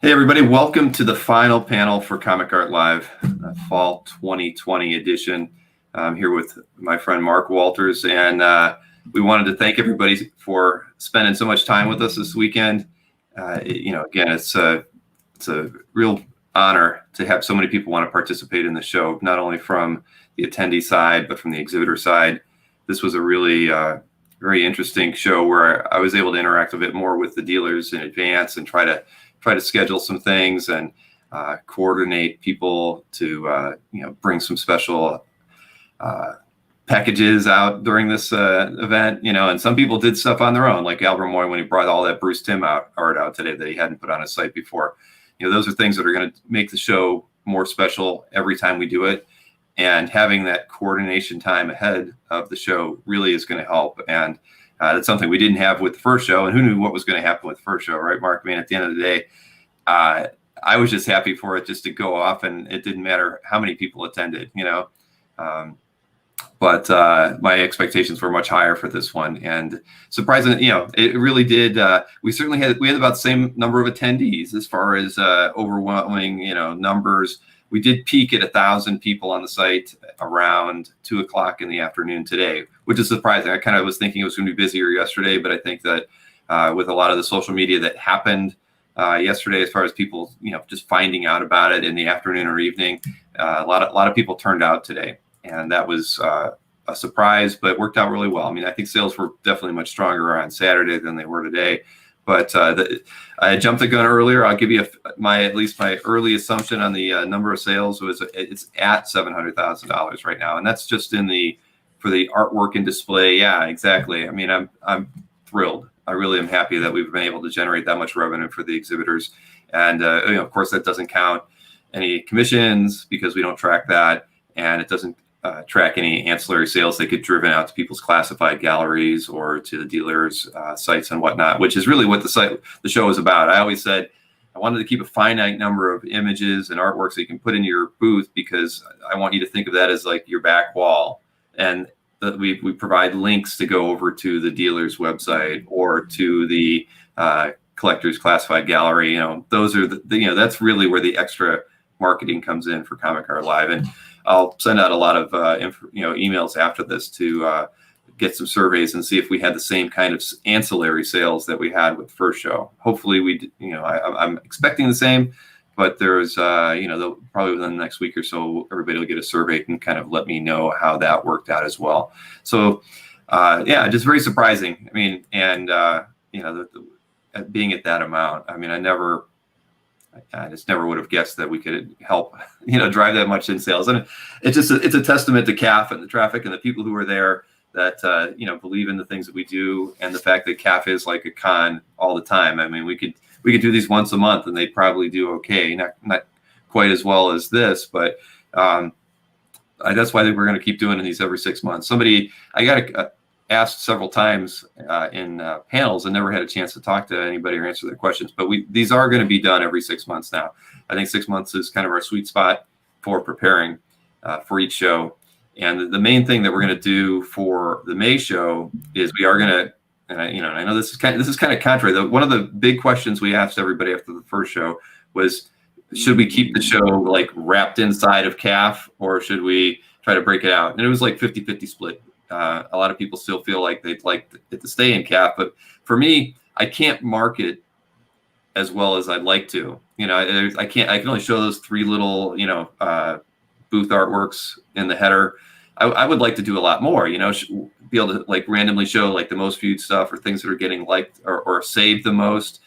Hey everybody, welcome to the final panel for Comic Art Live, Fall 2020 edition. I'm here with my friend Mark Walters, and we wanted to thank everybody for spending so much time with us this weekend. Again, it's a real honor to have so many people want to participate in the show, not only from the attendee side, but from the exhibitor side. This was a really very interesting show where I was able to interact a bit more with the dealers in advance and try to schedule some things and coordinate people to bring some special packages out during this event. And some people did stuff on their own, like Albert Moy when he brought all that Bruce Timm art out today that he hadn't put on his site before. Those are things that are going to make the show more special every time we do it. And having that coordination time ahead of the show really is going to help. And that's something we didn't have with the first show, and who knew what was going to happen with the first show, right, Mark? I mean, at the end of the day, I was just happy for it just to go off, and it didn't matter how many people attended, But my expectations were much higher for this one, and surprisingly, it really did. We had about the same number of attendees as far as overwhelming, numbers. We did peak at 1,000 people on the site around 2:00 in the afternoon today, which is surprising. I kind of was thinking it was going to be busier yesterday, but I think that with a lot of the social media that happened yesterday, as far as people, just finding out about it in the afternoon or evening, a lot of people turned out today, and that was a surprise, but it worked out really well. I mean, I think sales were definitely much stronger on Saturday than they were today. But I jumped the gun earlier. I'll give you at least my early assumption on the number of sales was it's at $700,000 right now, and that's just for the artwork and display. Yeah, exactly. I mean, I'm thrilled. I really am happy that we've been able to generate that much revenue for the exhibitors, and of course that doesn't count any commissions because we don't track that, and it doesn't track any ancillary sales that get driven out to people's classified galleries or to the dealers' sites and whatnot, which is really what the show is about. I always said I wanted to keep a finite number of images and artworks that you can put in your booth because I want you to think of that as like your back wall, and that we provide links to go over to the dealer's website or to the collector's classified gallery. Those are that's really where the extra marketing comes in for Comic Art Live, and I'll send out a lot of emails after this to get some surveys and see if we had the same kind of ancillary sales that we had with the first show. Hopefully we, I'm expecting the same, but there's, probably within the next week or so, everybody will get a survey and kind of let me know how that worked out as well. So, just very surprising. I mean, and being at that amount, I mean, I just never would have guessed that we could help, drive that much in sales. And it's a testament to CAF and the traffic and the people who are there that, believe in the things that we do. And the fact that CAF is like a con all the time. I mean, we could do these once a month and they'd probably do okay. Not quite as well as this, but that's why I think we're going to keep doing these every 6 months. I got asked several times in panels and never had a chance to talk to anybody or answer their questions. But these are going to be done every 6 months now. I think 6 months is kind of our sweet spot for preparing for each show. And the main thing that we're going to do for the May show is we are going to, and I know this is kind of contrary. One of the big questions we asked everybody after the first show was, should we keep the show like wrapped inside of CAF or should we try to break it out? And it was like 50-50 split. A lot of people still feel like they'd like it to stay in CAF, but for me, I can't market as well as I'd like to. I can only show those three little, booth artworks in the header. I would like to do a lot more, be able to like randomly show like the most viewed stuff or things that are getting liked or saved the most.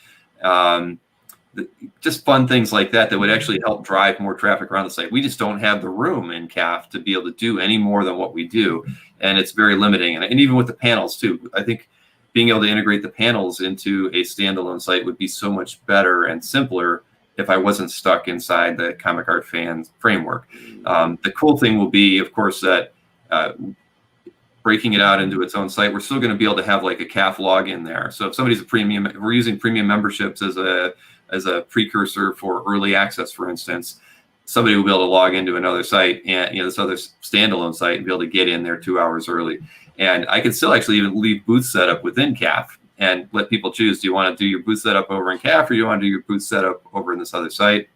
Just fun things like that would actually help drive more traffic around the site. We just don't have the room in CAF to be able to do any more than what we do. And it's very limiting. And even with the panels too, I think being able to integrate the panels into a standalone site would be so much better and simpler if I wasn't stuck inside the Comic Art Fan framework. The cool thing will be, of course, that breaking it out into its own site, we're still going to be able to have like a CAF login there. So if somebody's a premium, we're using premium memberships as a precursor for early access, for instance. Somebody will be able to log into another site and this other standalone site and be able to get in there 2 hours early. And I can still actually even leave booth setup within CAF and let people choose. Do you want to do your booth setup over in CAF, or do you want to do your booth setup over in this other site?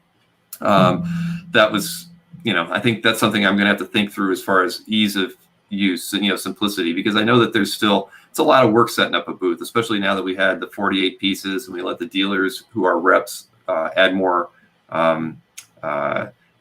That was, I think that's something I'm going to have to think through as far as ease of use and, simplicity, because I know that it's a lot of work setting up a booth, especially now that we had the 48 pieces and we let the dealers who are reps add more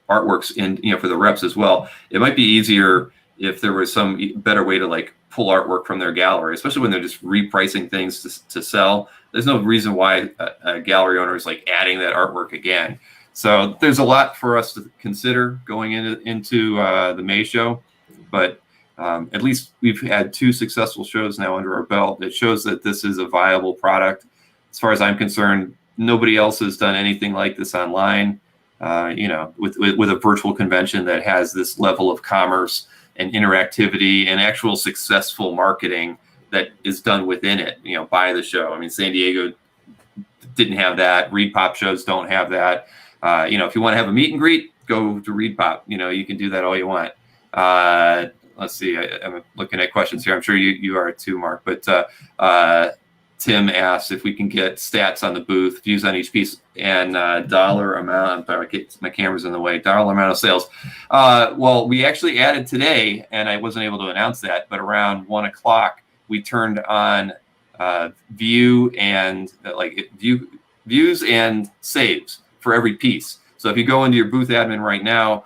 artworks in, for the reps as well. It might be easier if there was some better way to like pull artwork from their gallery, especially when they're just repricing things to sell. There's no reason why a gallery owner is like adding that artwork again. So there's a lot for us to consider going into the May show, but at least we've had 2 successful shows now under our belt. It shows that this is a viable product. As far as I'm concerned, nobody else has done anything like this online, with a virtual convention that has this level of commerce and interactivity and actual successful marketing that is done within it, by the show. I mean, San Diego didn't have that. Reed Pop shows don't have that. If you want to have a meet and greet, go to Reed Pop. You can do that all you want. Let's see. I'm looking at questions here. I'm sure you are too, Mark. But Tim asked if we can get stats on the booth, views on each piece, and dollar amount. My camera's in the way. Dollar amount of sales. Well, we actually added today, and I wasn't able to announce that, but around 1 o'clock, we turned on views and saves for every piece. So if you go into your booth admin right now,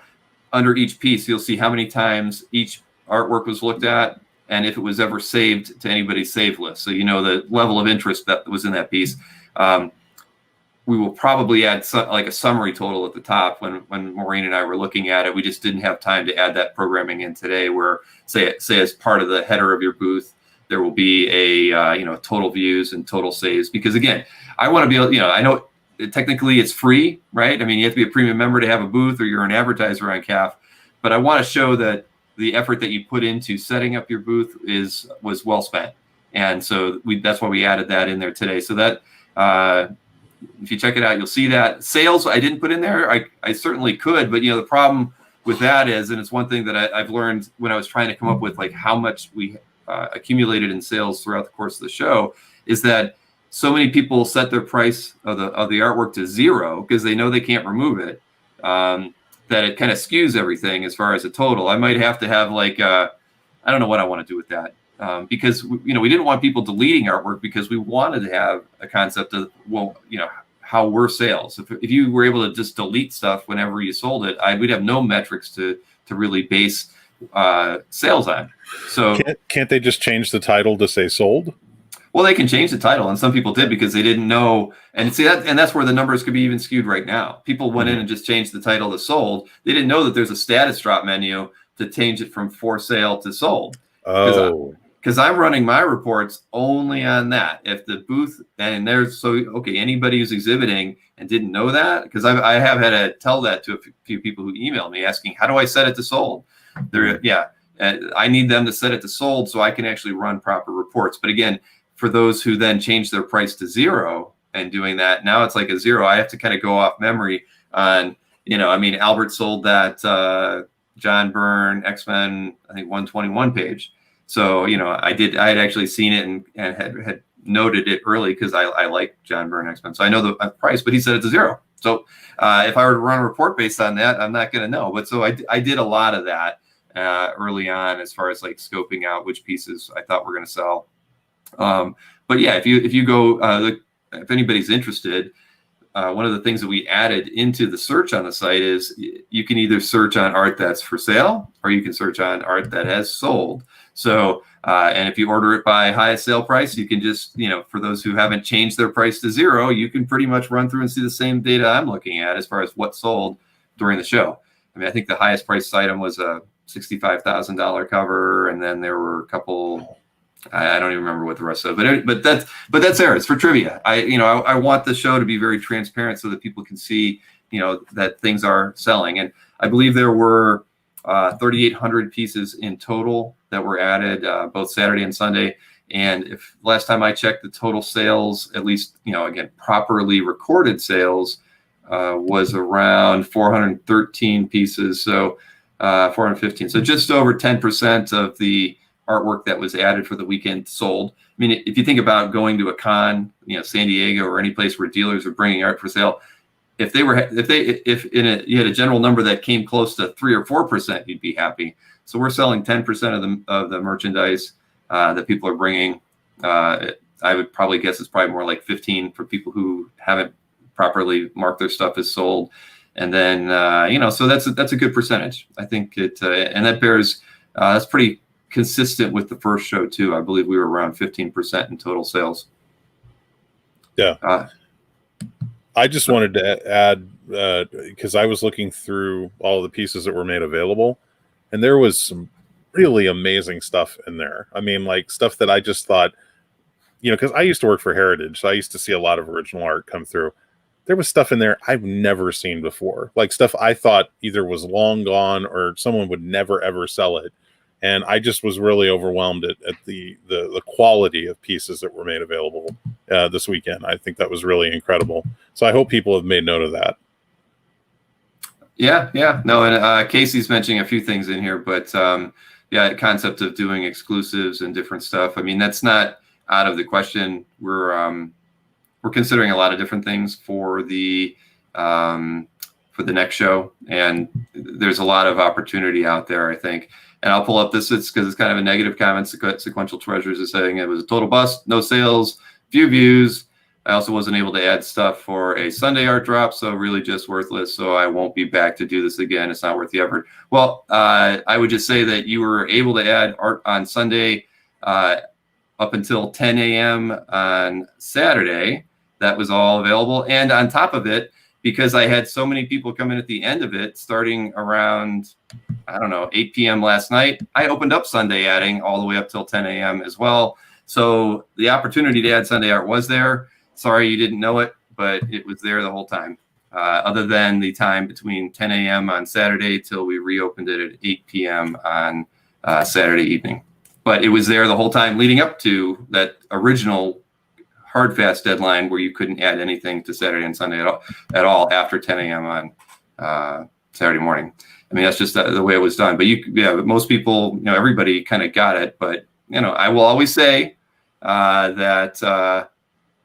under each piece, you'll see how many times each artwork was looked at and if it was ever saved to anybody's save list. So the level of interest that was in that piece. We will probably add like a summary total at the top. When Maureen and I were looking at it, we just didn't have time to add that programming in today, where say as part of the header of your booth, there will be a total views and total saves. Because again, I want to be able, I know technically it's free, right? I mean, you have to be a premium member to have a booth, or you're an advertiser on CAF, but I want to show that the effort that you put into setting up your booth was well spent. And so that's why we added that in there today. So that if you check it out, you'll see that. Sales I didn't put in there. I certainly could, but the problem with that is, and it's one thing that I've learned when I was trying to come up with like how much we accumulated in sales throughout the course of the show, is that so many people set their price of the artwork to 0 because they know they can't remove it, that it kind of skews everything as far as a total. I might have to have like I don't know what I want to do with that, because we didn't want people deleting artwork, because we wanted to have a concept of, how were sales. If you were able to just delete stuff whenever you sold it, we'd have no metrics to really base sales on. So can't they just change the title to say sold? Well, they can change the title, and some people did because they didn't know. And see that, and that's where the numbers could be even skewed right now. People went in and just changed the title to sold. They didn't know that there's a status drop menu to change it from for sale to sold. Oh, because I'm running my reports only on that. If the booth anybody who's exhibiting and didn't know that, because I have had to tell that to a few people who emailed me asking, how do I set it to sold? I need them to set it to sold so I can actually run proper reports. But again, for those who then change their price to 0 and doing that, now it's like a 0. I have to kind of go off memory on, Albert sold that John Byrne X-Men, I think 121 page. So, I had actually seen it and had noted it early because I like John Byrne X-Men. So I know the price, but he said it's a 0. So if I were to run a report based on that, I'm not going to know. But so I did a lot of that early on as far as like scoping out which pieces I thought were going to sell. But yeah, if you go, if anybody's interested, one of the things that we added into the search on the site is you can either search on art that's for sale, or you can search on art that has sold. So, and if you order it by highest sale price, you can just, for those who haven't changed their price to 0, you can pretty much run through and see the same data I'm looking at as far as what sold during the show. I mean, I think the highest priced item was a $65,000 cover, and then there were a couple. I don't even remember what the rest of it, but that's there. It's for trivia. I want the show to be very transparent so that people can see, that things are selling. And I believe there were 3,800 pieces in total that were added both Saturday and Sunday. And if last time I checked, the total sales, at least, again, properly recorded sales, was around 413 pieces. So 415. So just over 10% of the artwork that was added for the weekend sold. I mean, if you think about going to a con, San Diego or any place where dealers are bringing art for sale, if you had a general number that came close to 3 or 4%, you'd be happy. So we're selling 10% of the merchandise that people are bringing. I would probably guess it's probably more like 15 for people who haven't properly marked their stuff as sold. And then, so that's a good percentage. I think and that bears, that's pretty consistent with the first show too. I believe we were around 15% in total sales. Yeah. I just wanted to add, because I was looking through all the pieces that were made available, and there was some really amazing stuff in there. I mean, like stuff that I just thought, because I used to work for Heritage, so I used to see a lot of original art come through. There was stuff in there I've never seen before, like stuff I thought either was long gone or someone would never, ever sell it. And I just was really overwhelmed at the quality of pieces that were made available this weekend. I think that was really incredible. So I hope people have made note of that. Yeah. No, and Casey's mentioning a few things in here, but concept of doing exclusives and different stuff. I mean, that's not out of the question. We're considering a lot of different things for the next show, and there's a lot of opportunity out there, I think. And I'll pull up this because it's kind of a negative comment. Sequential Treasures is saying it was a total bust, no sales, few views. I also wasn't able to add stuff for a Sunday art drop, so really just worthless. So I won't be back to do this again. It's not worth the effort. Well, I would just say that you were able to add art on Sunday up until 10 a.m. on Saturday. That was all available. And on top of it, because I had so many people come in at the end of it, starting around, 8 p.m. last night, I opened up Sunday adding all the way up till 10 a.m. as well. So the opportunity to add Sunday art was there. Sorry you didn't know it, but it was there the whole time, other than the time between 10 a.m. on Saturday till we reopened it at 8 p.m. on Saturday evening. But it was there the whole time leading up to that original hard fast deadline where you couldn't add anything to Saturday and Sunday at all after 10 a.m. on Saturday morning. I mean, that's just the way it was done. But most people, everybody kind of got it. But I will always say that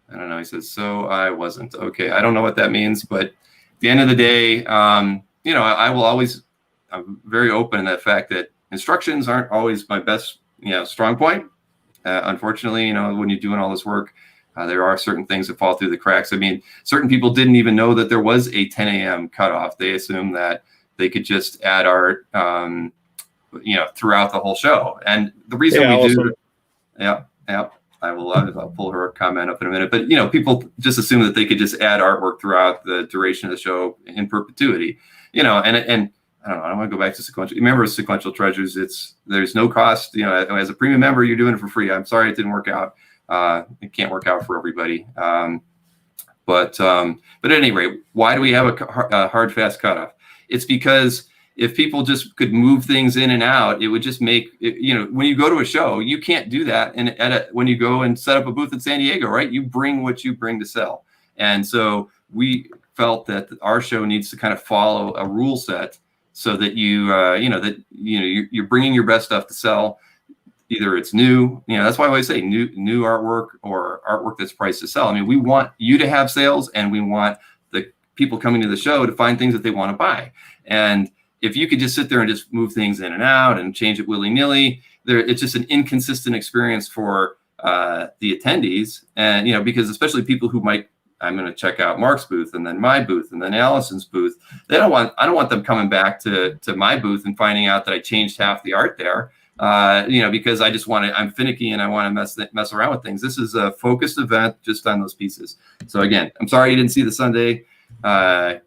I don't know. He says, so I wasn't. Okay, I don't know what that means, but at the end of the day, I will always. I'm very open in that fact that instructions aren't always my best, strong point. Unfortunately, when you're doing all this work. There are certain things that fall through the cracks. I mean, certain people didn't even know that there was a 10 a.m. cutoff. They assumed that they could just add art, throughout the whole show. And the reason I'll pull her comment up in a minute. But people just assume that they could just add artwork throughout the duration of the show in perpetuity. And I don't know. I want to go back to sequential. Remember, Sequential Treasures. There's no cost. As a premium member, you're doing it for free. I'm sorry it didn't work out. It can't work out for everybody. But at any rate, why do we have a hard, fast cutoff? It's because if people just could move things in and out, it would just make when you go to a show, you can't do that. And when you go and set up a booth in San Diego, right? You bring what you bring to sell. And so we felt that our show needs to kind of follow a rule set so that you're bringing your best stuff to sell. Either it's new, that's why I always say new artwork or artwork that's priced to sell. I mean, we want you to have sales, and we want the people coming to the show to find things that they want to buy. And if you could just sit there and just move things in and out and change it willy-nilly, it's just an inconsistent experience for the attendees. And, because especially people who I'm going to check out Mark's booth and then my booth and then Allison's booth. I don't want them coming back to my booth and finding out that I changed half the art there. Because I'm finicky and I want to mess around with things. This is a focused event just on those pieces. So again, I'm sorry you didn't see the Sunday art,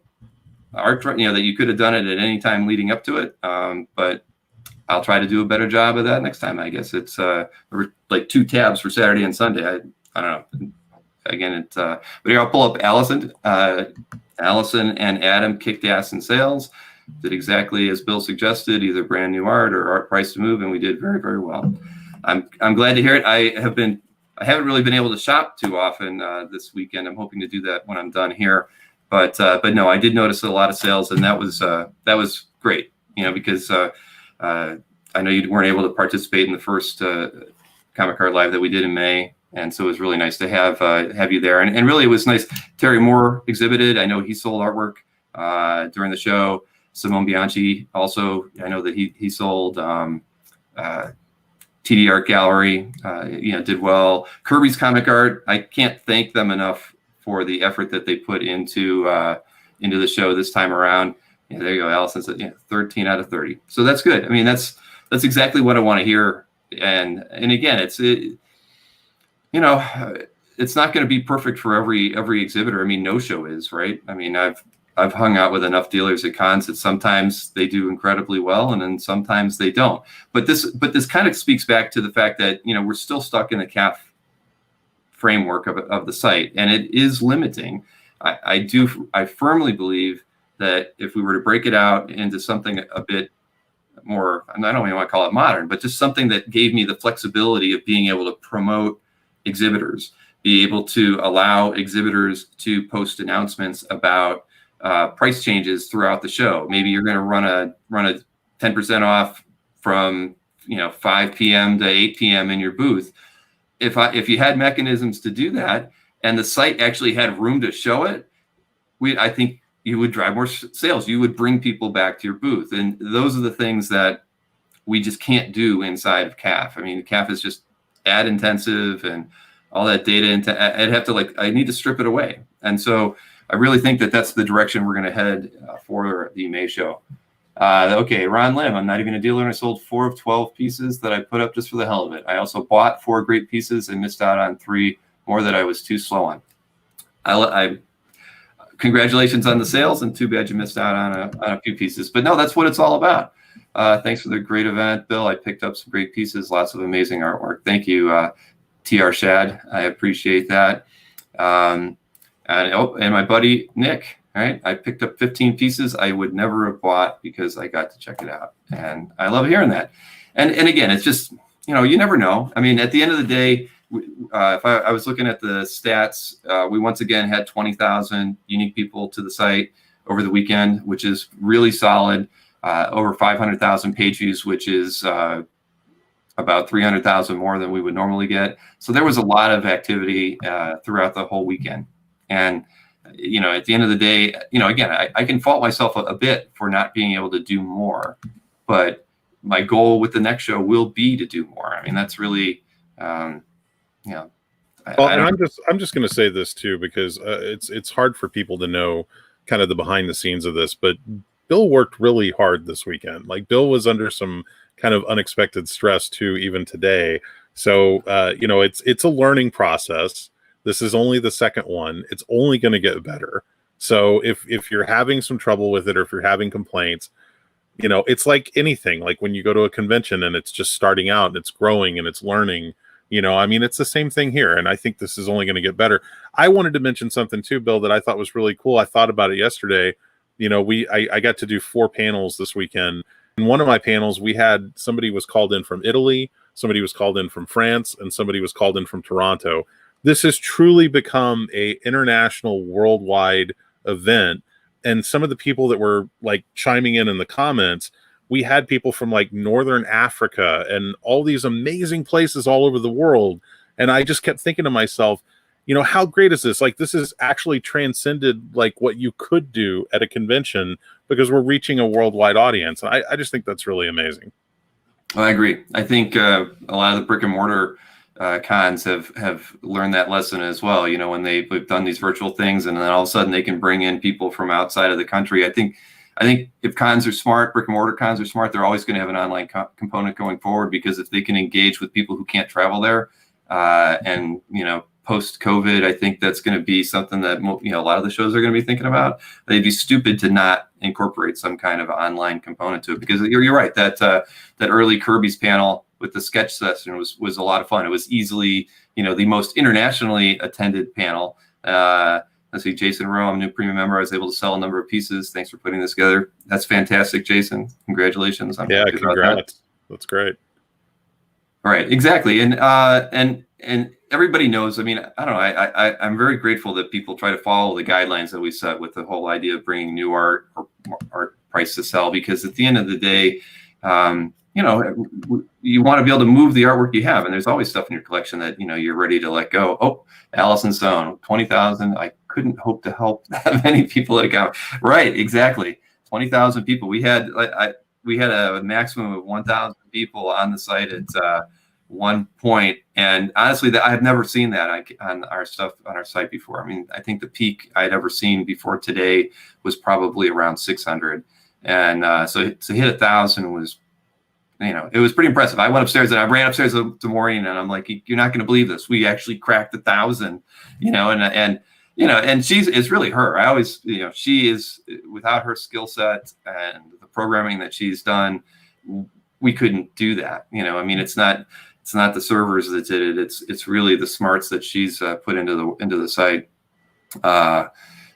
that you could have done it at any time leading up to it. But I'll try to do a better job of that next time. I guess it's like 2 tabs for Saturday and Sunday. I don't know. Again, but here I'll pull up Allison. Allison and Adam kicked ass in sales. Did exactly as Bill suggested, either brand new art or art price to move, and we did very, very well. I'm glad to hear it. I haven't really been able to shop too often this weekend. I'm hoping to do that when I'm done here. But no, I did notice a lot of sales, and that was great. Because I know you weren't able to participate in the first Comic Card Live that we did in May. And so it was really nice to have you there. And really, it was nice. Terry Moore exhibited. I know he sold artwork during the show. Simone Bianchi also, I know that he sold. TD Art Gallery, did well. Kirby's Comic Art, I can't thank them enough for the effort that they put into the show this time around. Yeah, there you go, Allison said 13 out of 30. So that's good. I mean, that's exactly what I want to hear. And again, it's not going to be perfect for every exhibitor. I mean, no show is, right? I mean, I've hung out with enough dealers at cons that sometimes they do incredibly well, and then sometimes they don't. But this kind of speaks back to the fact that we're still stuck in the CAF framework of the site, and it is limiting. I firmly believe that if we were to break it out into something a bit more, I don't even want to call it modern, but just something that gave me the flexibility of being able to promote exhibitors, be able to allow exhibitors to post announcements about price changes throughout the show. Maybe you're going to run a 10% off from 5 p.m. to 8 p.m. in your booth. If you had mechanisms to do that, and the site actually had room to show it, I think you would drive more sales. You would bring people back to your booth, and those are the things that we just can't do inside of CAF. I mean, CAF is just ad intensive and all that data. I need to strip it away, and so I really think that that's the direction we're going to head for the May show. Okay, Ron Lim, I'm not even a dealer, and I sold 4 of 12 pieces that I put up just for the hell of it. I also bought 4 great pieces and missed out on 3 more that I was too slow on. Congratulations on the sales, and too bad you missed out on a few pieces. But no, that's what it's all about. Thanks for the great event, Bill. I picked up some great pieces, lots of amazing artwork. Thank you, TR Shad. I appreciate that. And my buddy Nick, right? I picked up 15 pieces I would never have bought because I got to check it out, and I love hearing that. And again, it's just you never know. I mean, at the end of the day, if I was looking at the stats, we once again had 20,000 unique people to the site over the weekend, which is really solid. Over 500,000 page views, which is about 300,000 more than we would normally get. So there was a lot of activity throughout the whole weekend. And, at the end of the day, again, I can fault myself a bit for not being able to do more, but my goal with the next show will be to do more. I mean, that's really, I'm just going to say this too, because it's hard for people to know kind of the behind the scenes of this, but Bill worked really hard this weekend. Like, Bill was under some kind of unexpected stress too, even today. So, it's a learning process. This is only the second one. It's only going to get better. So if you're having some trouble with it, or if you're having complaints, it's like anything. Like when you go to a convention and it's just starting out and it's growing and it's learning, it's the same thing here. And I think this is only going to get better. I wanted to mention something too, Bill, that I thought was really cool. I thought about it yesterday. I got to do 4 panels this weekend. In one of my panels, we had somebody was called in from Italy, somebody was called in from France, and somebody was called in from Toronto. This has truly become a international, worldwide event. And some of the people that were like chiming in the comments, we had people from like Northern Africa and all these amazing places all over the world. And I just kept thinking to myself, how great is this? Like, this is actually transcended like what you could do at a convention, because we're reaching a worldwide audience. And I just think that's really amazing. I agree. I think a lot of the brick and mortar cons have learned that lesson as well. When they've done these virtual things, and then all of a sudden they can bring in people from outside of the country. I think if cons are smart, brick and mortar cons are smart, they're always going to have an online component going forward, because if they can engage with people who can't travel there, and post COVID, I think that's going to be something that a lot of the shows are going to be thinking about. They'd be stupid to not incorporate some kind of online component to it, because you're right, that early Kirby's panel with the sketch session was a lot of fun. It was easily, the most internationally attended panel. Let's see, Jason Rowe, I'm a new premium member. I was able to sell a number of pieces. Thanks for putting this together. That's fantastic, Jason. Congratulations. Congrats. That's great. All right, exactly. And everybody knows, I mean, I don't know, I'm very grateful that people try to follow the guidelines that we set with the whole idea of bringing new art or art price to sell, because at the end of the day, you want to be able to move the artwork you have, and there's always stuff in your collection that you're ready to let go. Oh, Allison Stone, 20,000. I couldn't hope to help that many people at a comic. Right, exactly. 20,000 people. We had a maximum of 1,000 people on the site at one point, and honestly, I have never seen that on our site before. I mean, I think the peak I'd ever seen before today was probably around 600, and so to hit 1,000 was, it was pretty impressive. I went upstairs and I ran upstairs the morning, and I'm like, you're not going to believe this. We actually cracked 1,000, and it's really her. I always, she is, without her skill set and the programming that she's done, we couldn't do that. I mean, it's not the servers that did it. It's really the smarts that she's put into the site.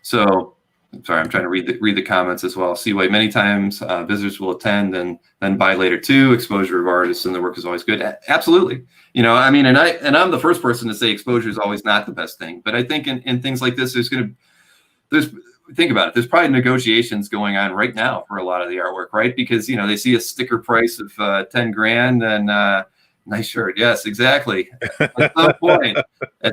So I'm sorry, I'm trying to read the comments as well. See why many times visitors will attend and then buy later too. Exposure of artists and the work is always good. Absolutely. I mean, and I'm the first person to say exposure is always not the best thing. But I think in things like this, think about it. There's probably negotiations going on right now for a lot of the artwork, right? Because they see a sticker price of 10 grand and nice shirt. Yes, exactly. At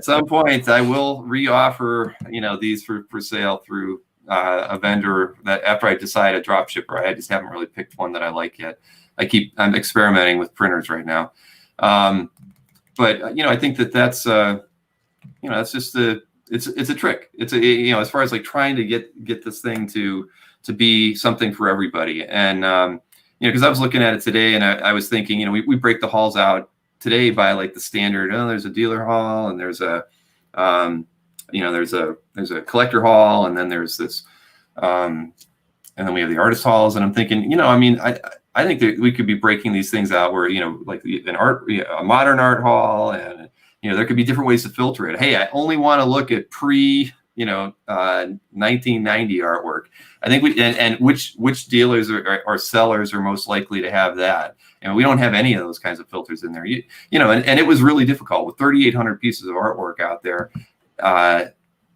some point, I will reoffer these for sale through a vendor that after I decide a drop shipper. I just haven't really picked one that I like yet. I'm experimenting with printers right now. But I think that's that's just it's a trick. It's as far as like trying to get this thing to be something for everybody. And because I was looking at it today and I was thinking, we break the halls out today by like the standard. Oh, there's a dealer hall and there's a there's a collector hall, and then there's this, and then we have the artist halls. And I'm thinking, I mean, I think that we could be breaking these things out where, like a modern art hall, and there could be different ways to filter it. Hey, I only want to look at pre 1990 artwork. I think which dealers or sellers are most likely to have that. And we don't have any of those kinds of filters in there. And it was really difficult with 3,800 pieces of artwork out there.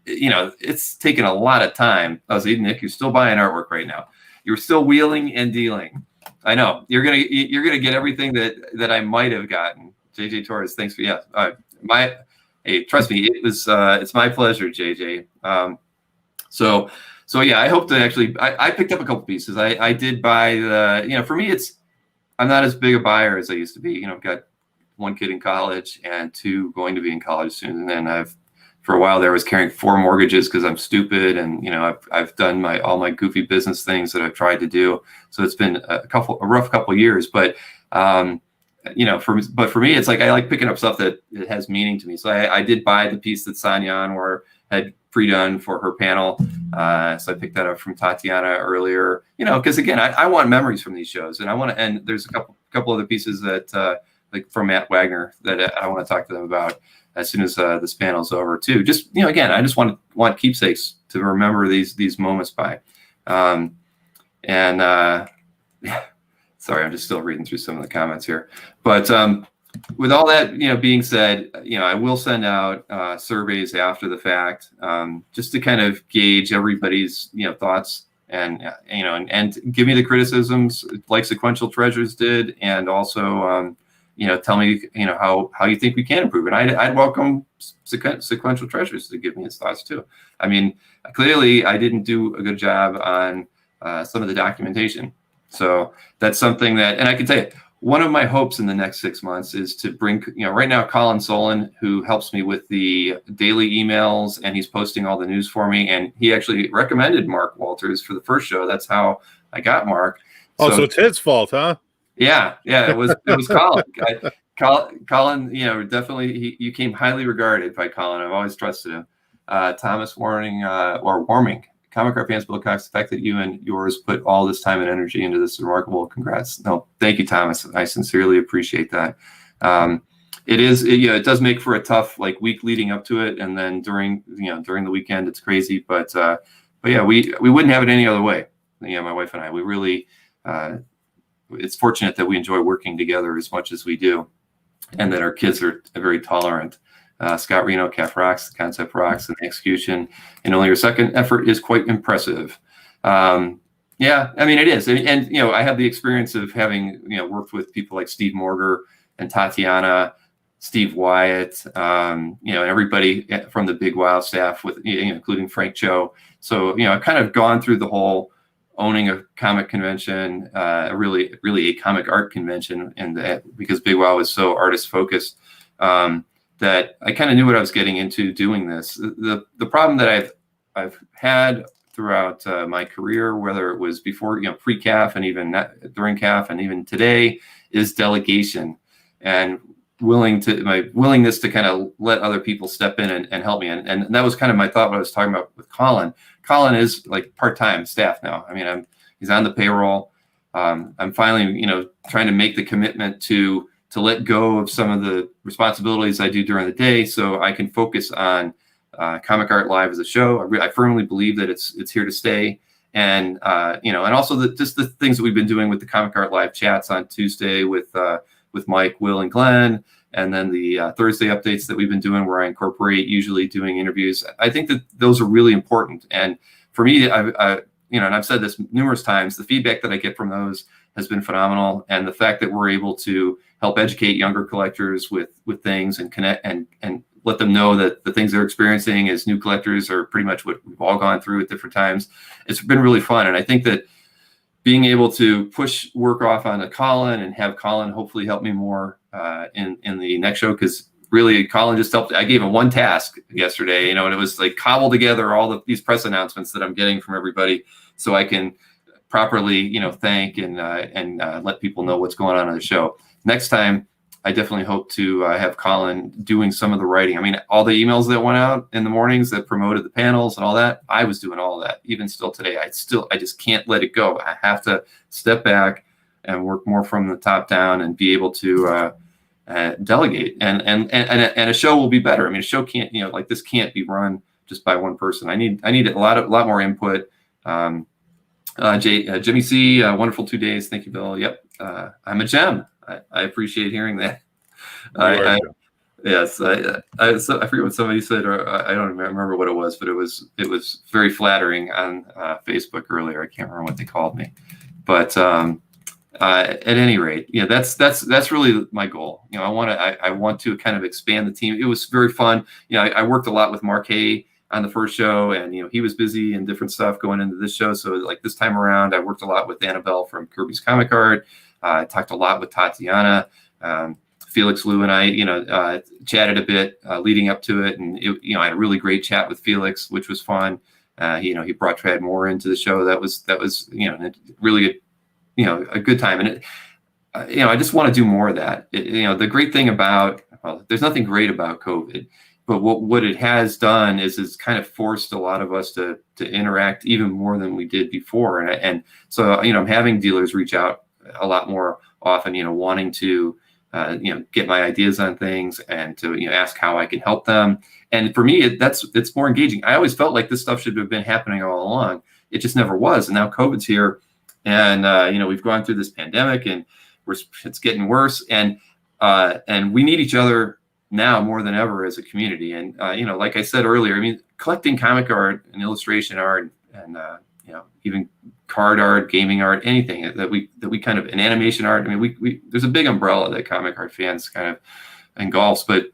It's taken a lot of time. I was Nick, you're still buying artwork right now. You're still wheeling and dealing. I know you're gonna get everything that I might have gotten. JJ Torres, thanks for hey, trust me, it's my pleasure, JJ. So yeah, I hope to actually. I picked up a couple pieces. I did buy the. For me, I'm not as big a buyer as I used to be. I've got one kid in college and two going to be in college soon, and then for a while there, I was carrying 4 mortgages because I'm stupid, and I've done all my goofy business things that I've tried to do. So it's been a rough couple of years, but for me, it's like I like picking up stuff that it has meaning to me. So I did buy the piece that Sonia Anwar had pre-done for her panel. So I picked that up from Tatiana earlier. Because again, I want memories from these shows, and there's a couple other pieces that like from Matt Wagner that I want to talk to them about as soon as this panel's over too. Just again, I just want keepsakes to remember these moments by. Sorry, I'm just still reading through some of the comments here. But with all that being said, I will send out surveys after the fact, just to kind of gauge everybody's thoughts and give me the criticisms like Sequential Treasures did, and also tell me how you think we can improve. And I'd welcome Sequential Treasures to give me his thoughts too. I mean, clearly I didn't do a good job on some of the documentation. So that's something that, and I can tell you, one of my hopes in the next 6 months is to bring, right now, Colin Solon, who helps me with the daily emails, and he's posting all the news for me. And he actually recommended Mark Walters for the first show. That's how I got Mark. So it's his fault, huh? Yeah, it was Colin. Colin, definitely, you came highly regarded by Colin. I've always trusted him. Thomas Warming. Comic Art fans, Bill Cox, the fact that you and yours put all this time and energy into this is remarkable. Congrats. No, thank you, Thomas. I sincerely appreciate that. It does make for a tough week leading up to it, and then during the weekend it's crazy. But yeah, we wouldn't have it any other way. My wife and I, we really, it's fortunate that we enjoy working together as much as we do, and that our kids are very tolerant. Scott Reno, Calf rocks, the concept rocks, and the execution in only your second effort is quite impressive. Yeah, I mean, it is. And you know, I have the experience of having, you know, worked with people like Steve Morger and Tatiana, Steve Wyatt, you know, and everybody from the Big Wow staff, with, you know, including Frank Cho. So, you know, I've kind of gone through the whole owning a comic convention, really a comic art convention, and because Big Wow was so artist focused, that I kind of knew what I was getting into doing this. The problem that I've had throughout my career, whether it was before, you know, pre-CAF and even during CAF and even today, is delegation and my willingness to kind of let other people step in and help me. And that was kind of my thought when I was talking about with Colin. Colin is like part-time staff now. I mean, he's on the payroll. I'm finally, you know, trying to make the commitment to let go of some of the responsibilities I do during the day so I can focus on Comic Art Live as a show. I firmly believe that it's here to stay. And, you know, and also just the things that we've been doing with the Comic Art Live chats on Tuesday with Mike, Will, and Glenn, and then the Thursday updates that we've been doing where I incorporate usually doing interviews. I think that those are really important. And for me, I you know, and I've said this numerous times, the feedback that I get from those has been phenomenal. And the fact that we're able to help educate younger collectors with things and connect and let them know that the things they're experiencing as new collectors are pretty much what we've all gone through at different times. It's been really fun. And I think that being able to push work off onto Colin and have Colin hopefully help me more in the next show, because really Colin just helped. I gave him one task yesterday, you know, and it was like cobble together all these press announcements that I'm getting from everybody so I can properly, you know, thank and let people know what's going on the show. Next time, I definitely hope to have Colin doing some of the writing. I mean, all the emails that went out in the mornings that promoted the panels and all that, I was doing all of that. Even still today, I just can't let it go. I have to step back and work more from the top down and be able to delegate. And a show will be better. I mean, a show can't, you know, like this can't be run just by one person. I need a lot more input. Jimmy C, wonderful 2 days. Thank you, Bill. Yep. I'm a gem. I appreciate hearing that. Yes, I forget what somebody said, or I don't remember what it was, but it was very flattering on Facebook earlier. I can't remember what they called me, but at any rate, yeah, that's really my goal. You know, I want to kind of expand the team. It was very fun. You know, I worked a lot with Mark Hay on the first show, and you know, he was busy and different stuff going into this show. So like this time around, I worked a lot with Annabelle from Kirby's Comic Art. I talked a lot with Tatiana. Felix, Lou, and I, you know, chatted a bit leading up to it, and you know, I had a really great chat with Felix, which was fun. You know, he brought Trad Moore into the show. That was you know, really a good time. And you know, I just want to do more of that. You know, the great thing about, well, there's nothing great about COVID, but what it has done is it's kind of forced a lot of us to interact even more than we did before. And so, you know, I'm having dealers reach out a lot more often, you know, wanting to you know, get my ideas on things and to, you know, ask how I can help them. And for me, it's more engaging. I always felt like this stuff should have been happening all along. It just never was. And now COVID's here, and you know, we've gone through this pandemic, and it's getting worse. And we need each other now more than ever as a community. And you know, like I said earlier, I mean, collecting comic art and illustration art and you know, even card art, gaming art, anything that we kind of, an animation art. I mean, we there's a big umbrella that comic art fans kind of engulfs, but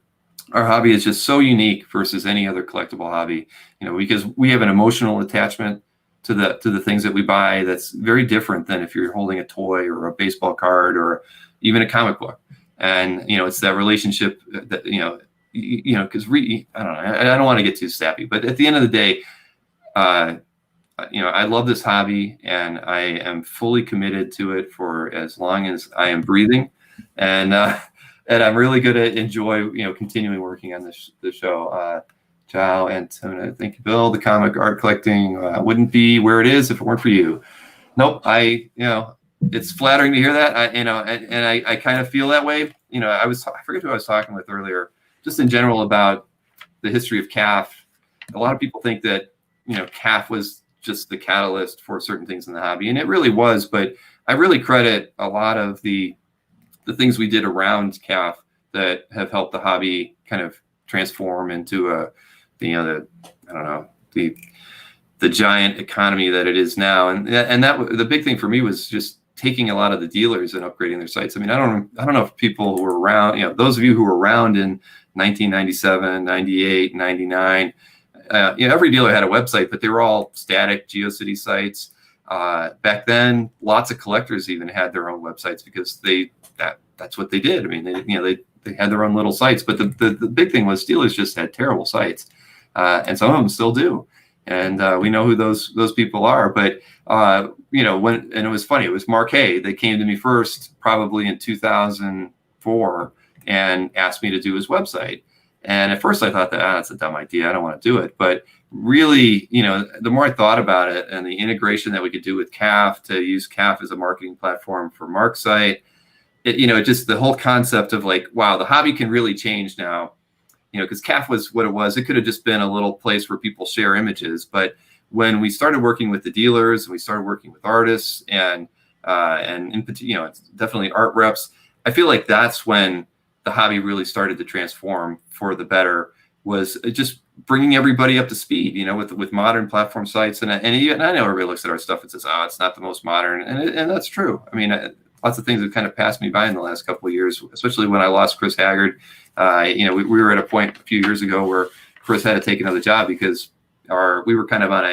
our hobby is just so unique versus any other collectible hobby, you know, because we have an emotional attachment to the things that we buy that's very different than if you're holding a toy or a baseball card or even a comic book. And you know, it's that relationship that you know, because I don't know, I don't want to get too sappy, but at the end of the day, you know, I love this hobby, and I am fully committed to it for as long as I am breathing, and I'm really going to enjoy, you know, continuing working on the show. Ciao, Antonio, thank you, Bill. The comic art collecting wouldn't be where it is if it weren't for you. Nope, you know, it's flattering to hear that. You know, and I kind of feel that way. You know, I forget who I was talking with earlier, just in general about the history of CAF. A lot of people think that, you know, CAF was just the catalyst for certain things in the hobby, and it really was. But I really credit a lot of the things we did around CAF that have helped the hobby kind of transform into I don't know, the giant economy that it is now. And that the big thing for me was just taking a lot of the dealers and upgrading their sites. I mean, I don't know if people who were around, those of you who were around in 1997, 98, 99, every dealer had a website, but they were all static GeoCity sites. Back then, lots of collectors even had their own websites because that's what they did. I mean, they had their own little sites, but the big thing was dealers just had terrible sites, and some of them still do. And we know who those people are. But and it was funny. It was Mark Hay. They came to me first, probably in 2004, and asked me to do his website. And at first I thought that's a dumb idea. I don't want to do it. But really, the more I thought about it and the integration that we could do with CAF to use CAF as a marketing platform for Mark's site, just the whole concept of like, wow, the hobby can really change now. Because CAF was what it was. It could have just been a little place where people share images. But when we started working with the dealers and we started working with artists and in particular, it's definitely art reps, I feel like that's when the hobby really started to transform for the better, was just bringing everybody up to speed, with modern platform sites. And I know everybody looks at our stuff and says, oh, it's not the most modern. And that's true. I mean, lots of things have kind of passed me by in the last couple of years, especially when I lost Chris Haggard. We were at a point a few years ago where Chris had to take another job because we were kind of on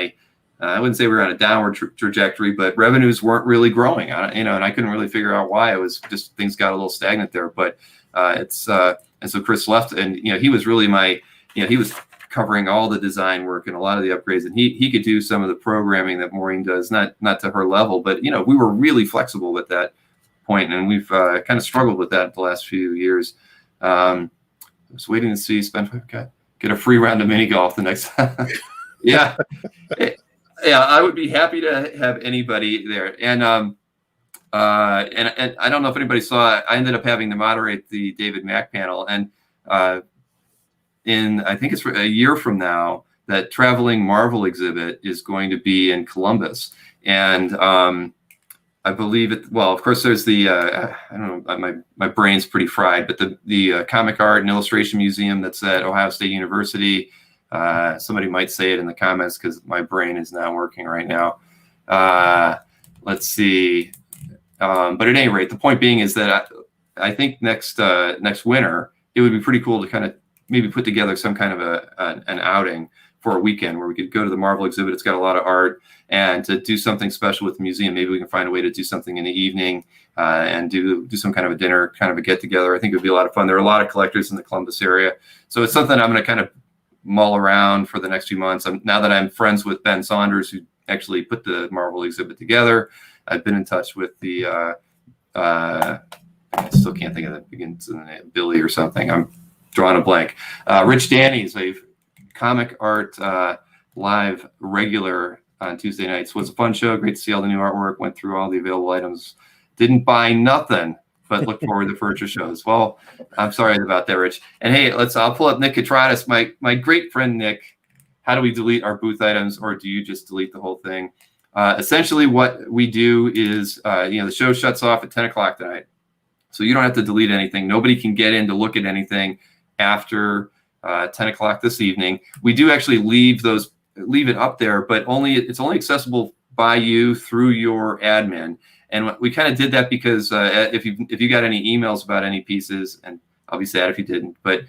I wouldn't say we were on a downward trajectory, but revenues weren't really growing. And I couldn't really figure out why. It was just things got a little stagnant there. But and so Chris left, and he was really he was covering all the design work and a lot of the upgrades, and he could do some of the programming that Maureen does, not to her level, but we were really flexible with that point, and we've kind of struggled with that the last few years. I was waiting to see get a free round of mini golf the next time. Yeah. Yeah, I would be happy to have anybody there. And I don't know if anybody saw, I ended up having to moderate the David Mack panel. And I think it's a year from now, that Traveling Marvel exhibit is going to be in Columbus. And I believe it. Well, of course, there's the I don't know. My brain's pretty fried, but the Comic Art and Illustration Museum that's at Ohio State University. Somebody might say it in the comments because my brain is not working right now. Let's see. But at any rate, the point being is that I think next winter it would be pretty cool to kind of maybe put together some kind of an outing for a weekend where we could go to the Marvel exhibit. It's got a lot of art, and to do something special with the museum. Maybe we can find a way to do something in the evening and do some kind of a dinner, kind of a get together. I think it would be a lot of fun. There are a lot of collectors in the Columbus area. So it's something I'm going to kind of mull around for the next few months. Now that I'm friends with Ben Saunders, who actually put the Marvel exhibit together, I've been in touch with the, I still can't think of that, begins in Billy or something. I'm drawing a blank. Rich Danny's a comic art live regular on Tuesday nights. Was a fun show. Great to see all the new artwork. Went through all the available items. Didn't buy nothing, but look forward to furniture shows. Well, I'm sorry about that, Rich. And hey, I'll pull up Nick Katratis, my great friend Nick. How do we delete our booth items, or do you just delete the whole thing? Essentially, what we do is, the show shuts off at 10 o'clock tonight, so you don't have to delete anything. Nobody can get in to look at anything after 10 o'clock this evening. We do actually leave it up there, but it's only accessible by you through your admin. And we kind of did that because if you got any emails about any pieces, and I'll be sad if you didn't, but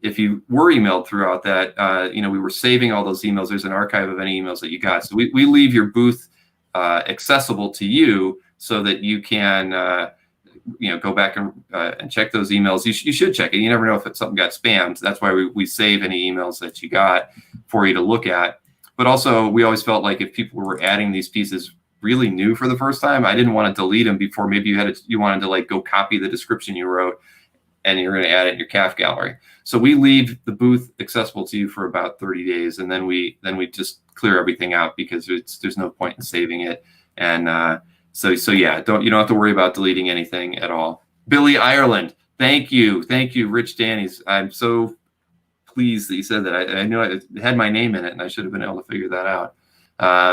if you were emailed throughout that, we were saving all those emails. There's an archive of any emails that you got. So we leave your booth accessible to you so that you can go back and check those emails. You should check it. You never know if something got spammed. That's why we save any emails that you got for you to look at. But also, we always felt like if people were adding these pieces really new for the first time, I didn't want to delete them before maybe you wanted to go copy the description you wrote and you're going to add it in your CAF gallery. So we leave the booth accessible to you for about 30 days, and then we just clear everything out because there's no point in saving it. And so yeah, you don't have to worry about deleting anything at all. Billy Ireland, thank you, Rich Danny's. I'm so pleased that you said that. I know it had my name in it, and I should have been able to figure that out.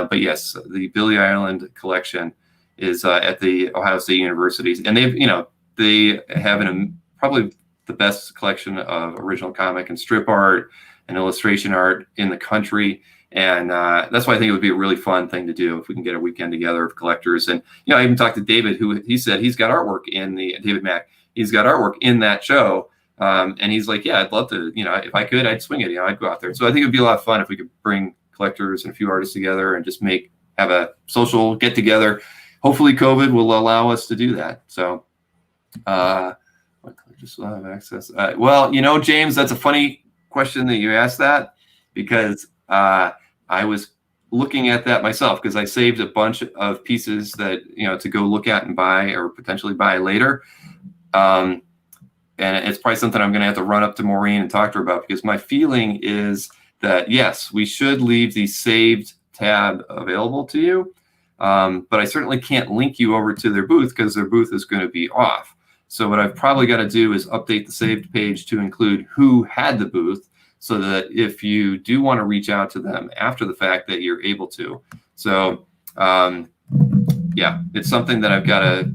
But yes, the Billy Ireland collection is at the Ohio State University, and they have probably the best collection of original comic and strip art and illustration art in the country. And that's why I think it would be a really fun thing to do if we can get a weekend together of collectors. And, I even talked to David, who he said he's got artwork in David Mack, he's got artwork in that show. And he's like, yeah, I'd love to, if I could, I'd swing it, I'd go out there. So I think it'd be a lot of fun if we could bring collectors and a few artists together and just have a social get together. Hopefully COVID will allow us to do that. So, just have access. Well, James, that's a funny question that you asked that, because I was looking at that myself, because I saved a bunch of pieces that, to go look at and buy or potentially buy later. And it's probably something I'm going to have to run up to Maureen and talk to her about, because my feeling is that, yes, we should leave the saved tab available to you. But I certainly can't link you over to their booth, because their booth is going to be off. So what I've probably got to do is update the saved page to include who had the booth, so that if you do want to reach out to them after the fact, that you're able to. So, yeah, it's something that I've got to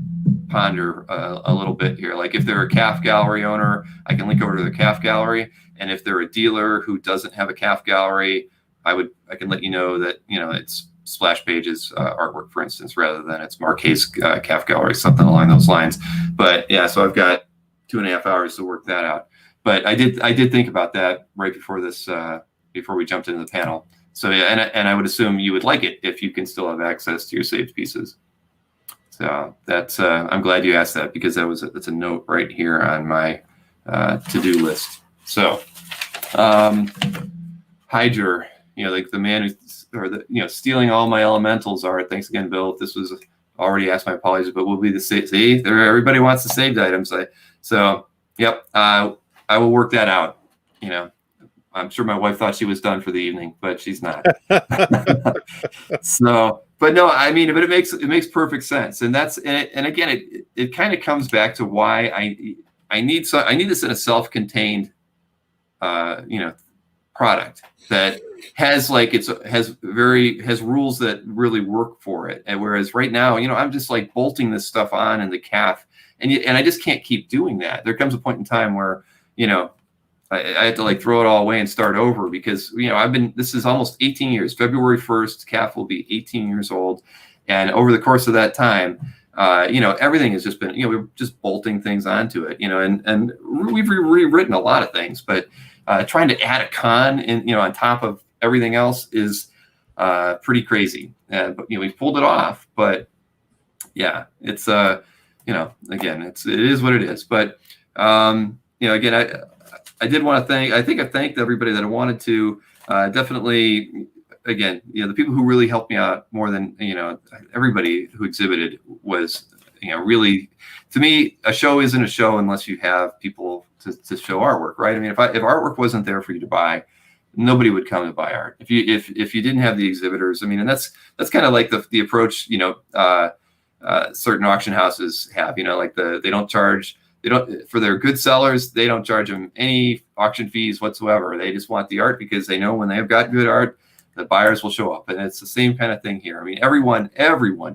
ponder a little bit here. Like if they're a calf gallery owner, I can link over to the calf gallery. And if they're a dealer who doesn't have a calf gallery, I can let you know that, it's Splash Page's artwork, for instance, rather than it's Marquet's calf gallery, something along those lines. But yeah, so I've got 2.5 hours to work that out. But I did think about that right before this, before we jumped into the panel. So yeah, and I would assume you would like it if you can still have access to your saved pieces. So that's I'm glad you asked that, because that's a note right here on my to-do list. So Hydra, like the man who stealing all my elementals art. Thanks again, Bill. If this was already asked, my apologies, but we'll be the same. See, everybody wants the saved items. So yep. I will work that out. I'm sure my wife thought she was done for the evening, but she's not. So, but no, I mean, but it makes perfect sense. And and again, it kind of comes back to why I need this in a self-contained, product that has has rules that really work for it. And whereas right now, I'm just like bolting this stuff on in the calf, and I just can't keep doing that. There comes a point in time where, I had to throw it all away and start over, because, this is almost 18 years. February 1st, calf will be 18 years old. And over the course of that time, everything has just been, we're just bolting things onto it, and we've rewritten a lot of things, but trying to add a con on top of everything else is pretty crazy. But, we've pulled it off, but yeah, it's, again, it is what it is. But, again, I did want to I think I've thanked everybody that I wanted to. Definitely, again, the people who really helped me out more than, everybody who exhibited was, really, to me, a show isn't a show unless you have people to show artwork, right? I mean, if artwork wasn't there for you to buy, nobody would come to buy art. If you didn't have the exhibitors, I mean, and that's kind of like the approach, certain auction houses have, they don't charge. They don't, for their good sellers, they don't charge them any auction fees whatsoever. They just want the art, because they know when they've got good art, the buyers will show up. And it's the same kind of thing here. I mean, everyone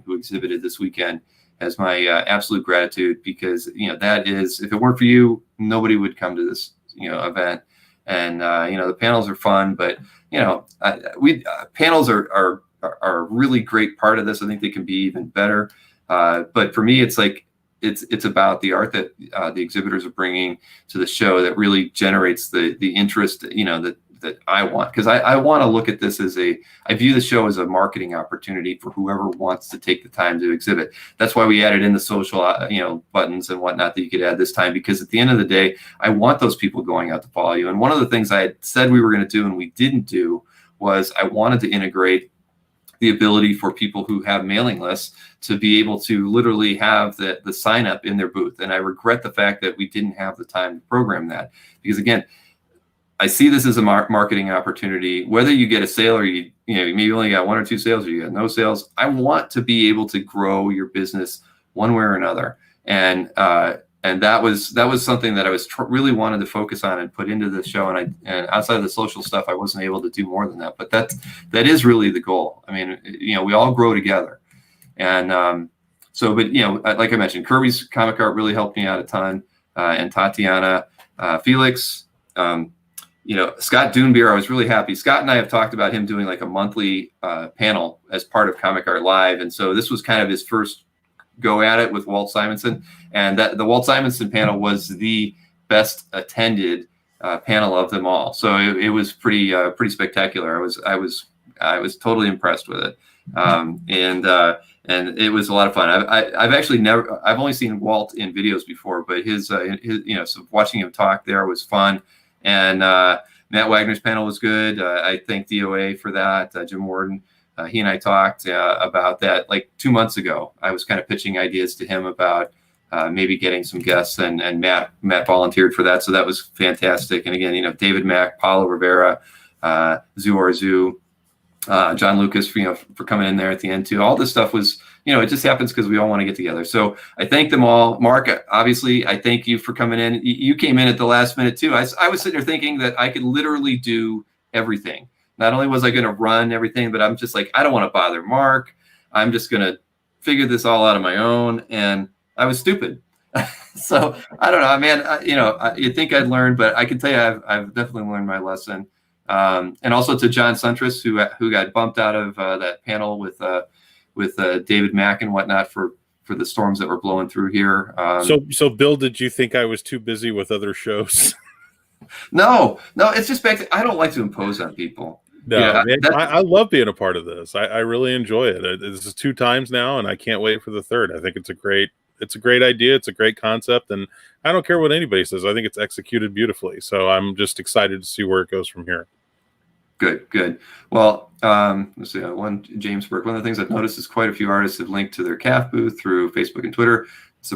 who exhibited this weekend has my absolute gratitude, because, that is, if it weren't for you, nobody would come to this, event. And, the panels are fun, but, panels are a really great part of this. I think they can be even better. But for me, it's like, it's about the art that the exhibitors are bringing to the show that really generates the interest, that I want. Because I want to look at this I view the show as a marketing opportunity for whoever wants to take the time to exhibit. That's why we added in the social, buttons and whatnot that you could add this time, because at the end of the day, I want those people going out to follow you. And one of the things I had said we were going to do and we didn't do was I wanted to integrate the ability for people who have mailing lists to be able to literally have the sign up in their booth. And I regret the fact that we didn't have the time to program that, because again, I see this as a marketing opportunity. Whether you get a sale or you maybe only got 1 or 2 sales or you got no sales, I want to be able to grow your business one way or another. And that was something that I was really wanted to focus on and put into the show. And outside of the social stuff, I wasn't able to do more than that. But that is really the goal. I mean, we all grow together. And but like I mentioned, Kirby's comic art really helped me out a ton, and Tatiana, Felix. Scott Doonbeer, I was really happy. Scott and I have talked about him doing like a monthly panel as part of Comic Art Live. And so this was kind of his first go at it with Walt Simonson. And that the Walt Simonson panel was the best attended panel of them all. So it was pretty spectacular. I was totally impressed with it. And it was a lot of fun. I've only seen Walt in videos before, but his so watching him talk there was fun. And Matt Wagner's panel was good. I thank DOA for that. Jim Warden, he and I talked about that like 2 months ago. I was kind of pitching ideas to him about maybe getting some guests, and Matt volunteered for that. So that was fantastic. And again, David Mack, Paulo Rivera, Zoo Arzu, John Lucas for coming in there at the end too. All this stuff was, it just happens because we all want to get together. So I thank them all. Mark, obviously, I thank you for coming in. You came in at the last minute too. I was sitting there thinking that I could literally do everything. Not only was I going to run everything, but I'm just like, I don't want to bother Mark. I'm just going to figure this all out on my own. And I was stupid. So I don't know, man. You'd think I'd learn, but I can tell you, I've definitely learned my lesson. And also to John Suntress, who got bumped out of that panel with David Mack and whatnot for the storms that were blowing through here. So Bill, did you think I was too busy with other shows? No, it's just I don't like to impose on people. No, man, I love being a part of this. I really enjoy it. This is 2 times now, and I can't wait for the third. I think it's a great idea. It's a great concept, and I don't care what anybody says. I think it's executed beautifully. So I'm just excited to see where it goes from here. Good. Well, let's see. James Burke. One of the things I've noticed is quite a few artists have linked to their CAF booth through Facebook and Twitter. This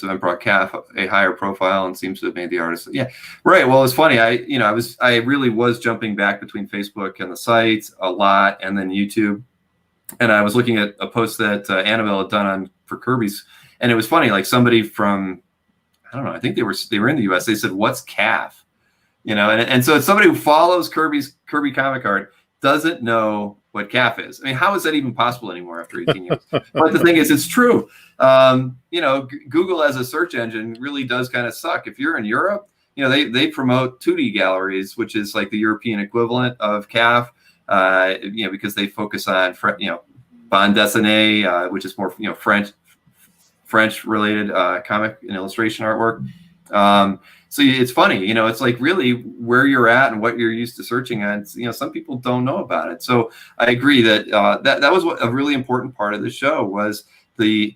event brought CAF a higher profile and seems to have made the artist. Yeah, right. Well, it's funny. I really was jumping back between Facebook and the site a lot, and then YouTube. And I was looking at a post that Annabelle had done for Kirby's, and it was funny. Like somebody from, I don't know. I think they were in the U.S. They said, "What's CAF?" And so it's somebody who follows Kirby comic art doesn't know what CAF is. I mean, how is that even possible anymore after 18 years? But the thing is, it's true. Google as a search engine really does kind of suck. If you're in Europe, they promote 2D galleries, which is like the European equivalent of CAF, because they focus on, bande dessinée, which is more, French related comic and illustration artwork. So it's funny, it's like really where you're at and what you're used to searching on. Some people don't know about it. So I agree that that was a really important part of the show was the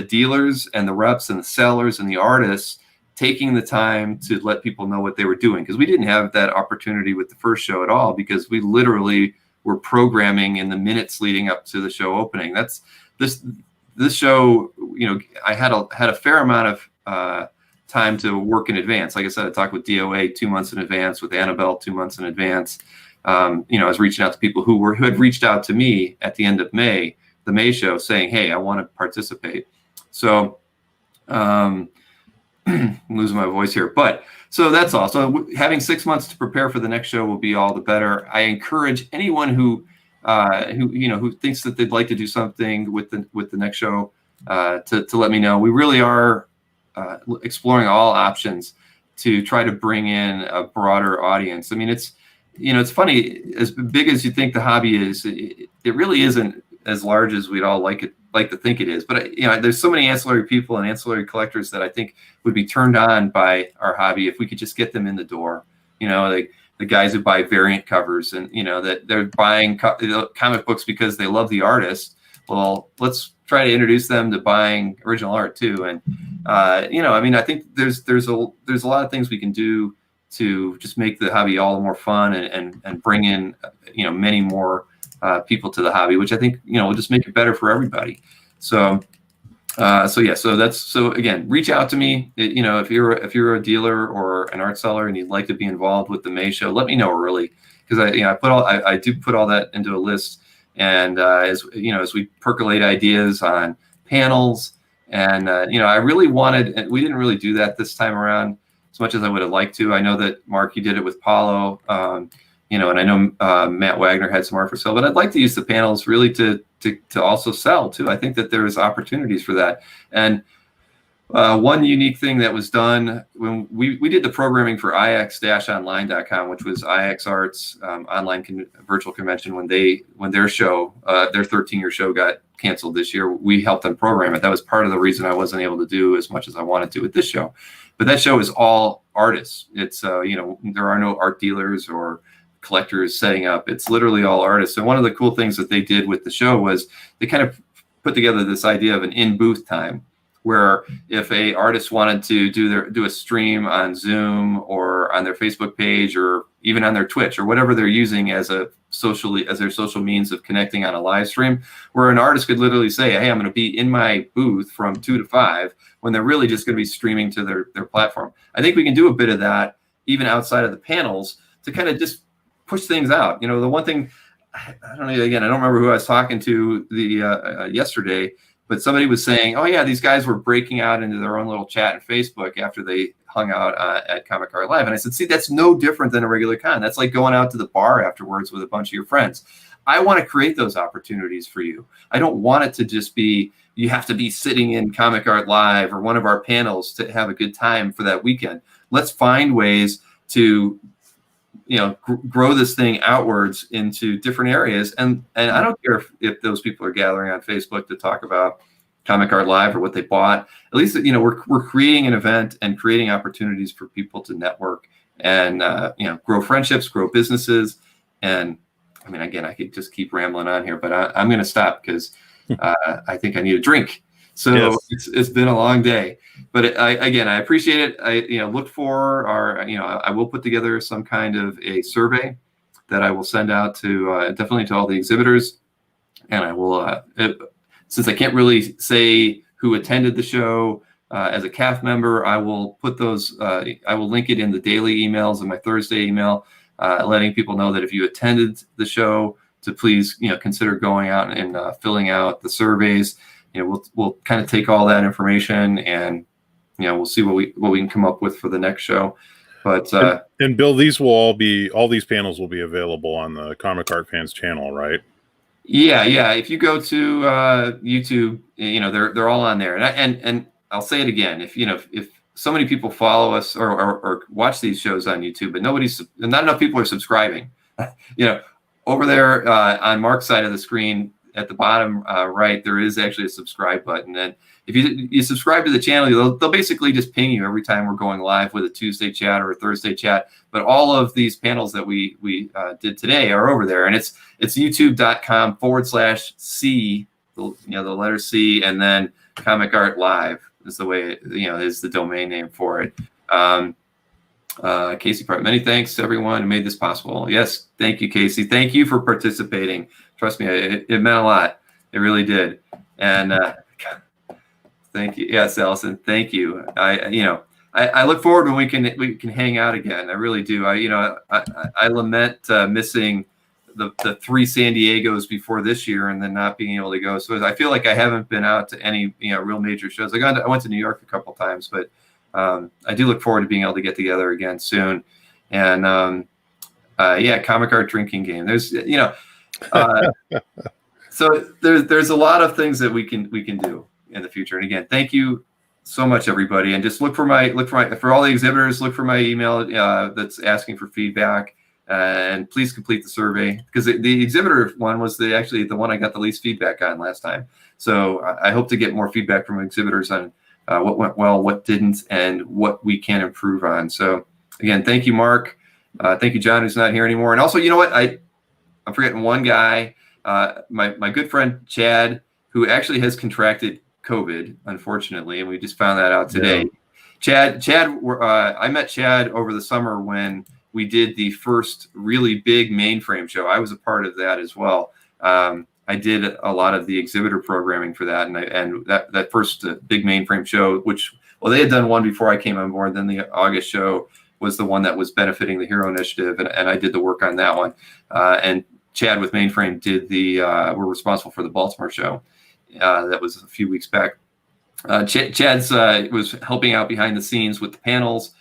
dealers and the reps and the sellers and the artists taking the time to let people know what they were doing, because we didn't have that opportunity with the first show at all, because we literally were programming in the minutes leading up to the show opening. That's this show. I had a fair amount of time to work in advance. Like I said, I talked with DOA 2 months in advance, with Annabelle 2 months in advance. I was reaching out to people who had reached out to me at the end of May, the May show, saying, "Hey, I want to participate." So, I'm losing my voice here, but so that's all. So having 6 months to prepare for the next show will be all the better. I encourage anyone who thinks that they'd like to do something with the next show to let me know. We really are exploring all options to try to bring in a broader audience. I mean, it's funny, as big as you think the hobby is, it really isn't as large as we'd all like to think it is. But there's so many ancillary people and ancillary collectors that I think would be turned on by our hobby if we could just get them in the door. Like the guys who buy variant covers and that they're buying comic books because they love the artist. Well, let's try to introduce them to buying original art too. And I think there's a lot of things we can do to just make the hobby all the more fun and bring in many more people to the hobby, which I think will just make it better for everybody. So again, reach out to me. If you're a dealer or an art seller and you'd like to be involved with the May show, let me know early, because I do put all that into a list. And as we percolate ideas on panels, and I really wanted, and we didn't really do that this time around as much as I would have liked to. I know that Mark, you did it with Paulo, and I know Matt Wagner had some art for sale, but I'd like to use the panels really to also sell too. I think that there's opportunities for that. And One unique thing that was done when we did the programming for ix-online.com, which was IX Arts online virtual convention, when their show, their 13-year show got canceled this year, we helped them program it. That was part of the reason I wasn't able to do as much as I wanted to with this show. But that show is all artists. It's there are no art dealers or collectors setting up. It's literally all artists. And one of the cool things that they did with the show was they kind of put together this idea of an in-booth time, where if a artist wanted to do a stream on Zoom or on their Facebook page or even on their Twitch or whatever they're using as their social means of connecting on a live stream, where an artist could literally say, hey, I'm going to be in my booth from 2 to 5, when they're really just going to be streaming to their platform. I think we can do a bit of that even outside of the panels to kind of just push things out. The one thing, I don't know, again, I don't remember who I was talking to yesterday, but somebody was saying, oh yeah, these guys were breaking out into their own little chat in Facebook after they hung out at Comic Art Live. And I said, see, that's no different than a regular con. That's like going out to the bar afterwards with a bunch of your friends. I want to create those opportunities for you. I don't want it to just be, you have to be sitting in Comic Art Live or one of our panels to have a good time for that weekend. Let's find ways to grow this thing outwards into different areas. And I don't care if those people are gathering on Facebook to talk about Comic Art Live or what they bought. At least, we're creating an event and creating opportunities for people to network and, grow friendships, grow businesses. And I mean, again, I could just keep rambling on here, but I'm going to stop because I think I need a drink. So yes. It's been a long day, but I appreciate it. I look for I will put together some kind of a survey that I will send out to definitely to all the exhibitors, and I will since I can't really say who attended the show as a CAF member, I will put those. I will link it in the daily emails and my Thursday email, letting people know that if you attended the show, to please consider going out and filling out the surveys. We'll kind of take all that information and we'll see what we can come up with for the next show. But and Bill, all these panels will be available on the Comic Art Fans channel, right? Yeah. If you go to YouTube, they're all on there. And I'll say it again. If so many people follow us or watch these shows on YouTube, but not enough people are subscribing. Over there on Mark's side of the screen, at the bottom right, there is actually a subscribe button. And if you subscribe to the channel, they'll basically just ping you every time we're going live with a Tuesday chat or a Thursday chat. But all of these panels that we did today are over there. And it's youtube.com/C, the letter C, and then Comic Art Live is the way, is the domain name for it. Casey Pratt, many thanks to everyone who made this possible. Yes, thank you, Casey. Thank you for participating. Trust me, it meant a lot. It really did. And thank you. Yes, Allison, thank you. I look forward when we can hang out again. I really do. I lament missing the 3 San Diegos before this year and then not being able to go. So I feel like I haven't been out to any real major shows. I went to New York a couple times, but I do look forward to being able to get together again soon. And Comic Art drinking game. There's so there's a lot of things that we can do in the future. And again, thank you so much, everybody. And just look for all the exhibitors, look for my email that's asking for feedback. And please complete the survey, because the exhibitor one was actually the one I got the least feedback on last time. So I hope to get more feedback from exhibitors on what went well, what didn't, and what we can improve on. So again, thank you, Mark. Thank you, John, who's not here anymore. And also, you know what? I'm forgetting one guy, my good friend, Chad, who actually has contracted COVID, unfortunately. And we just found that out today. Yeah. Chad, I met Chad over the summer when we did the first really big mainframe show. I was a part of that as well. I did a lot of the exhibitor programming for that, and that first big mainframe show, they had done one before I came on board. Then the August show was the one that was benefiting the Hero Initiative, and I did the work on that one. And Chad with Mainframe were responsible for the Baltimore show. That was a few weeks back. Chad's was helping out behind the scenes with the panels.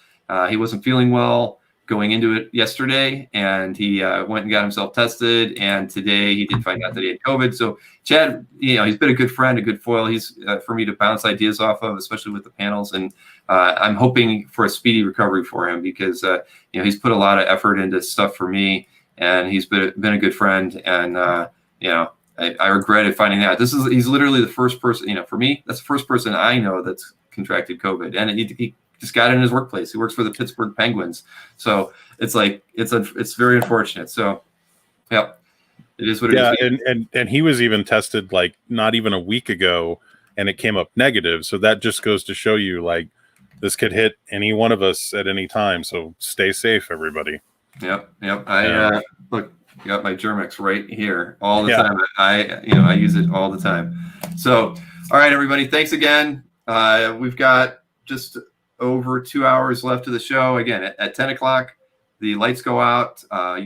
He wasn't feeling well. going into it yesterday, and he went and got himself tested. And today he did find out that he had COVID. So Chad, he's been a good friend, a good foil. He's for me to bounce ideas off of, especially with the panels. And I'm hoping for a speedy recovery for him because he's put a lot of effort into stuff for me, and he's been a good friend. And I regretted finding out. He's literally the first person. For me, that's the first person I know that's contracted COVID, and he just got it in his workplace. He works for the Pittsburgh Penguins. So it's like, it's very unfortunate. So, yeah, it is what it is. Yeah. And he was even tested like not even a week ago, and it came up negative. So that just goes to show you, like, this could hit any one of us at any time. So stay safe, everybody. Yep. I look, got my Germex right here all the time. I use it all the time. So, all right, everybody, thanks again. We've got just over 2 hours left of the show. Again, at 10 o'clock, the lights go out.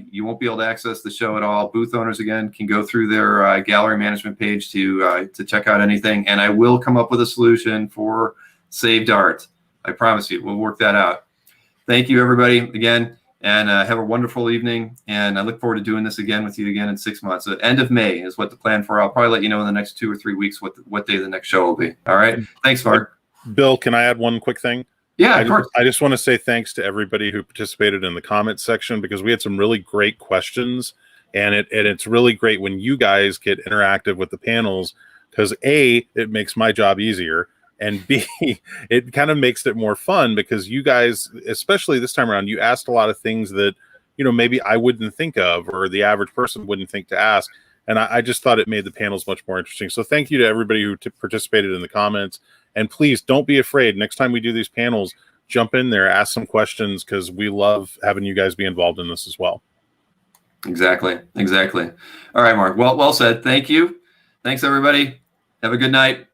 You won't be able to access the show at all. Booth owners, again, can go through their gallery management page to check out anything. And I will come up with a solution for saved art. I promise you, we'll work that out. Thank you, everybody, again, and have a wonderful evening. And I look forward to doing this again with you again in 6 months. So end of May is what the plan for. I'll probably let you know in the next 2 or 3 weeks what day the next show will be. All right. Thanks, Mark. Bill, can I add one quick thing? Yeah, of course. I just want to say thanks to everybody who participated in the comments section, because we had some really great questions, and it's really great when you guys get interactive with the panels, because A, it makes my job easier, and B, it kind of makes it more fun because you guys, especially this time around, you asked a lot of things that, maybe I wouldn't think of, or the average person wouldn't think to ask. And I just thought it made the panels much more interesting. So thank you to everybody who participated in the comments. And please don't be afraid. Next time we do these panels, jump in there, ask some questions, because we love having you guys be involved in this as well. Exactly. All right, Mark. Well said. Thank you. Thanks, everybody. Have a good night.